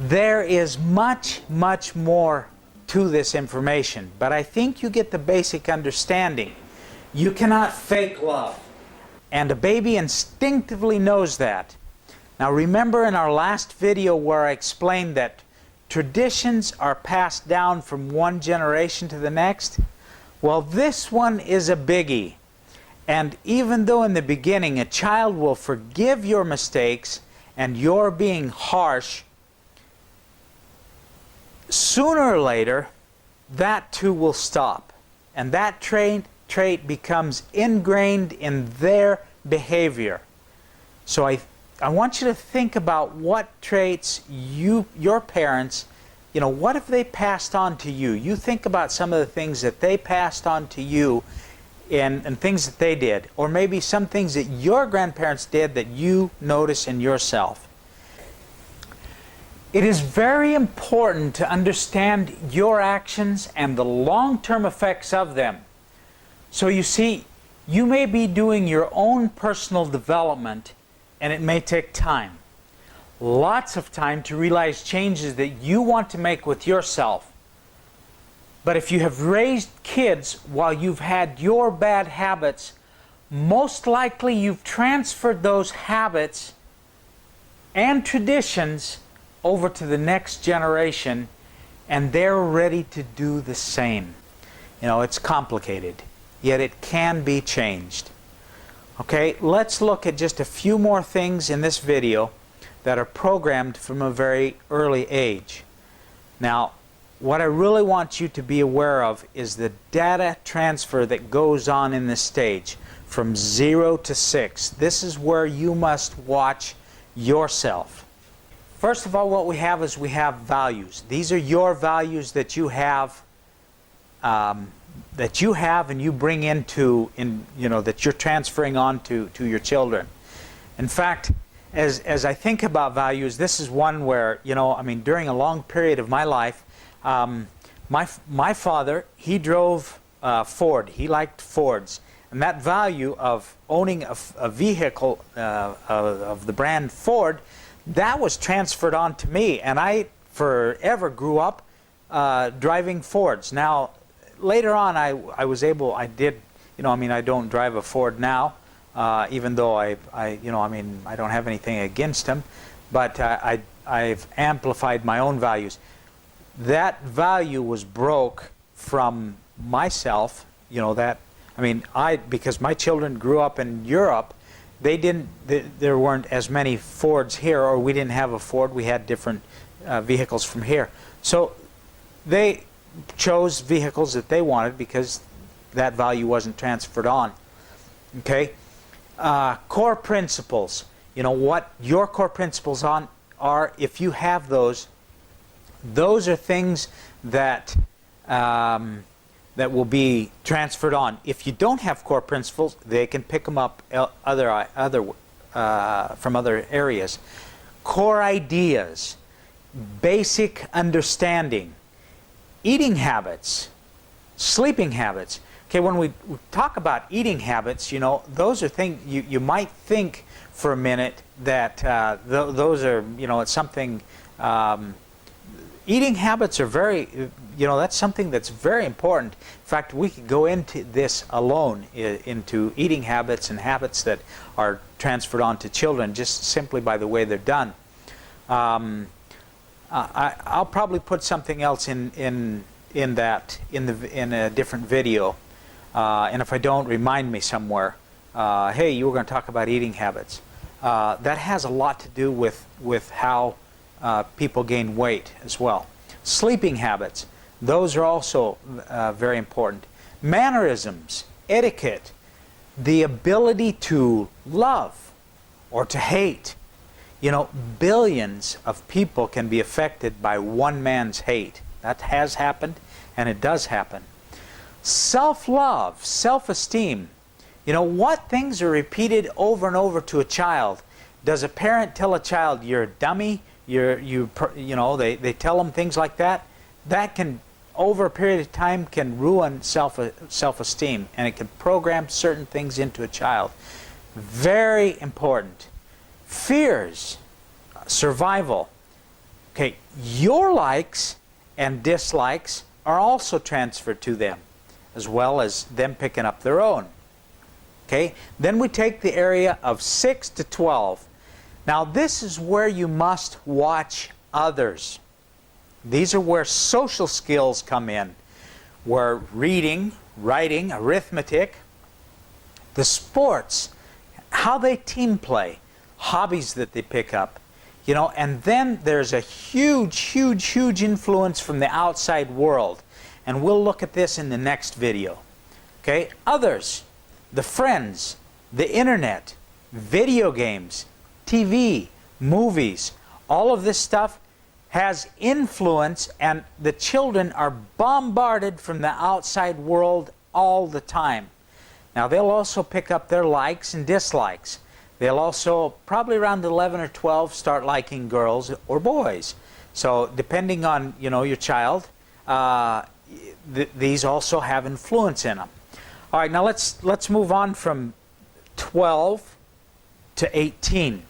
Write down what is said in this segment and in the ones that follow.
There is much, much more to this information, but I think you get the basic understanding. You cannot fake love, and a baby instinctively knows that. Now remember in our last video where I explained that traditions are passed down from one generation to the next? Well, this one is a biggie. And even though in the beginning a child will forgive your mistakes and you're being harsh, sooner or later that too will stop. And that trait becomes ingrained in their behavior. So I want you to think about what traits your parents, what have they passed on to you? You think about some of the things that they passed on to you and things that they did. Or maybe some things that your grandparents did that you notice in yourself. It is very important to understand your actions and the long-term effects of them. So you see, you may be doing your own personal development, and it may take time. Lots of time to realize changes that you want to make with yourself. But if you have raised kids while you've had your bad habits, most likely you've transferred those habits and traditions over to the next generation, and they're ready to do the same. It's complicated, yet it can be changed. Okay, let's look at just a few more things in this video that are programmed from a very early age. Now, what I really want you to be aware of is the data transfer that goes on in this stage from 0 to 6. This is where you must watch yourself. First of all, what we have is we have values. These are your values that you have and you bring that you're transferring on to your children. In fact, as I think about values, this is one where, during a long period of my life, my father, he drove Ford. He liked Fords. And that value of owning a vehicle of the brand Ford, that was transferred on to me, and I forever grew up driving Fords. Now, later on, I don't drive a Ford now, even though I don't have anything against them, but I've amplified my own values. That value was broke from myself, because my children grew up in Europe. There weren't as many Fords here, or we didn't have a Ford. We had different vehicles from here. So they chose vehicles that they wanted because that value wasn't transferred on. Okay? Core principles. What your core principles are, if you have those are things that that will be transferred on. If you don't have core principles, they can pick them up from other areas. Core ideas, basic understanding, eating habits, sleeping habits. Okay, when we talk about eating habits, those are things you might think for a minute that those are, it's something. Eating habits are very, that's something that's very important. In fact, we could go into this alone, into eating habits and habits that are transferred on to children just simply by the way they're done. I'll probably put something else in a different video, and if I don't, remind me somewhere. Hey, you were going to talk about eating habits. That has a lot to do with how people gain weight as well. Sleeping habits, those are also very important. Mannerisms, etiquette, the ability to love or to hate. Billions of people can be affected by one man's hate. That has happened, and it does happen. Self-love, self-esteem. What things are repeated over and over to a child? Does a parent tell a child, you're a dummy? They tell them things like that. That can, over a period of time, can ruin self-esteem, and it can program certain things into a child. Very important. Fears, survival. Okay, your likes and dislikes are also transferred to them, as well as them picking up their own. Okay, then we take the area of 6 to 12. Now this is where you must watch others. These are where social skills come in, where reading, writing, arithmetic, the sports, how they team play, hobbies that they pick up, you know, and then there's a huge influence from the outside world. And we'll look at this in the next video. Okay, others, the friends, the internet, video games, TV, movies, all of this stuff has influence, and the children are bombarded from the outside world all the time. Now they'll also pick up their likes and dislikes. They'll also, probably around 11 or 12, start liking girls or boys. So depending on, you know, your child, these also have influence in them. All right, now let's move on from 12 to 18.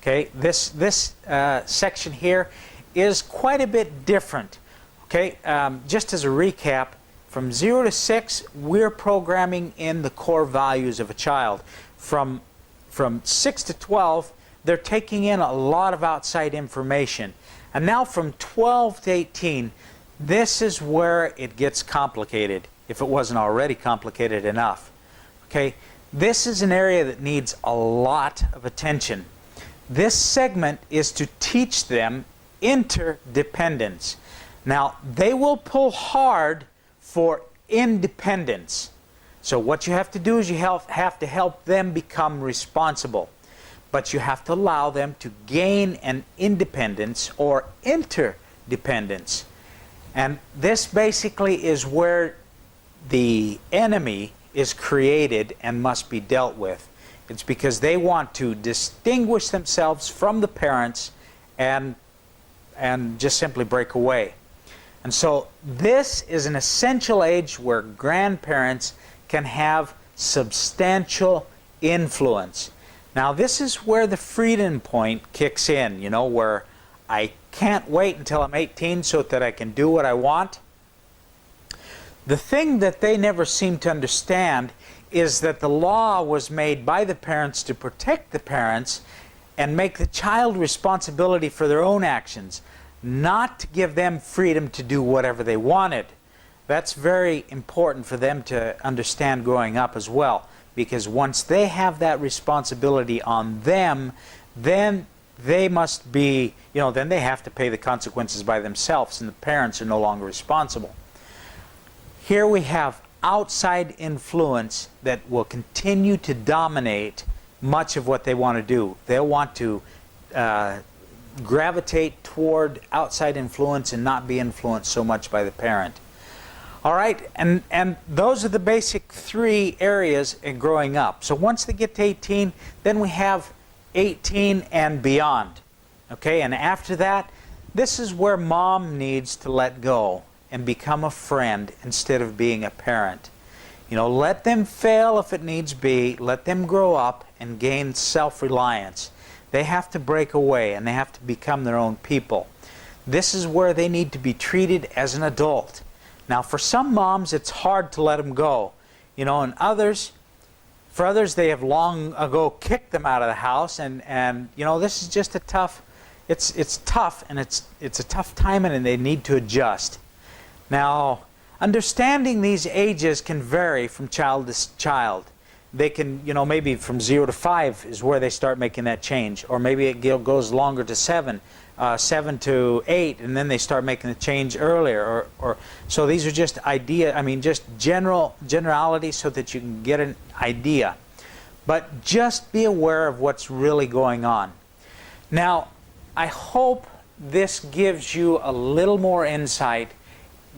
Okay, this section here is quite a bit different. Okay, just as a recap, from 0 to 6, we're programming in the core values of a child. From 6 to 12, they're taking in a lot of outside information. And now from 12 to 18, this is where it gets complicated, if it wasn't already complicated enough. Okay, this is an area that needs a lot of attention. This segment is to teach them interdependence. Now, they will pull hard for independence. So what you have to do is you have to help them become responsible. But you have to allow them to gain an independence or interdependence. And this basically is where the enemy is created and must be dealt with. It's because they want to distinguish themselves from the parents and just simply break away. And so this is an essential age where grandparents can have substantial influence. Now this is where the freedom point kicks in, you know, where I can't wait until I'm 18 so that I can do what I want. The thing that they never seem to understand is that the law was made by the parents to protect the parents and make the child responsibility for their own actions, not to give them freedom to do whatever they wanted. That's very important for them to understand growing up as well, because once they have that responsibility on them, then they must be, you know, then they have to pay the consequences by themselves, and the parents are no longer responsible. Here we have outside influence that will continue to dominate much of what they want to do. They'll want to gravitate toward outside influence and not be influenced so much by the parent. All right, and those are the basic three areas in growing up. So once they get to 18, then we have 18 and beyond. Okay, and after that, this is where mom needs to let go and become a friend instead of being a parent. You know, let them fail if it needs be. Let them grow up and gain self-reliance. They have to break away and they have to become their own people. This is where they need to be treated as an adult. Now, for some moms, it's hard to let them go. You know, and for others, they have long ago kicked them out of the house. And you know, this is just a tough, it's tough, and it's a tough time, and they need to adjust. Now, understanding these ages can vary from child to child. They can, you know, maybe from 0 to 5 is where they start making that change. Or maybe it goes longer to 7, 7 to 8, and then they start making the change earlier. So these are just just generalities so that you can get an idea. But just be aware of what's really going on. Now, I hope this gives you a little more insight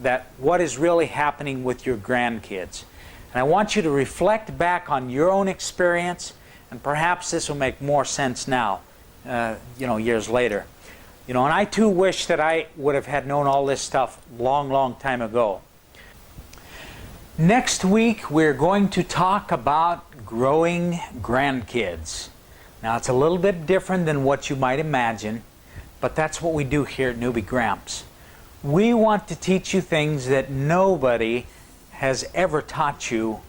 that what is really happening with your grandkids. And I want you to reflect back on your own experience, and perhaps this will make more sense now, years later. You know, and I too wish that I would have had known all this stuff long time ago. Next week, we're going to talk about growing grandkids. Now, it's a little bit different than what you might imagine. but that's what we do here at Newbie Gramps. We want to teach you things that nobody has ever taught you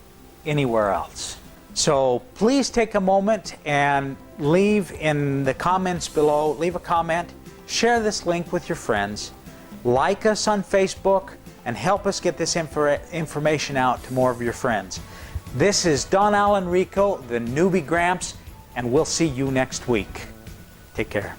anywhere else. So please take a moment and leave in the comments below, leave a comment, share this link with your friends, like us on Facebook, and help us get this information out to more of your friends. This is Don Allen Rico, the Newbie Gramps, and we'll see you next week. Take care.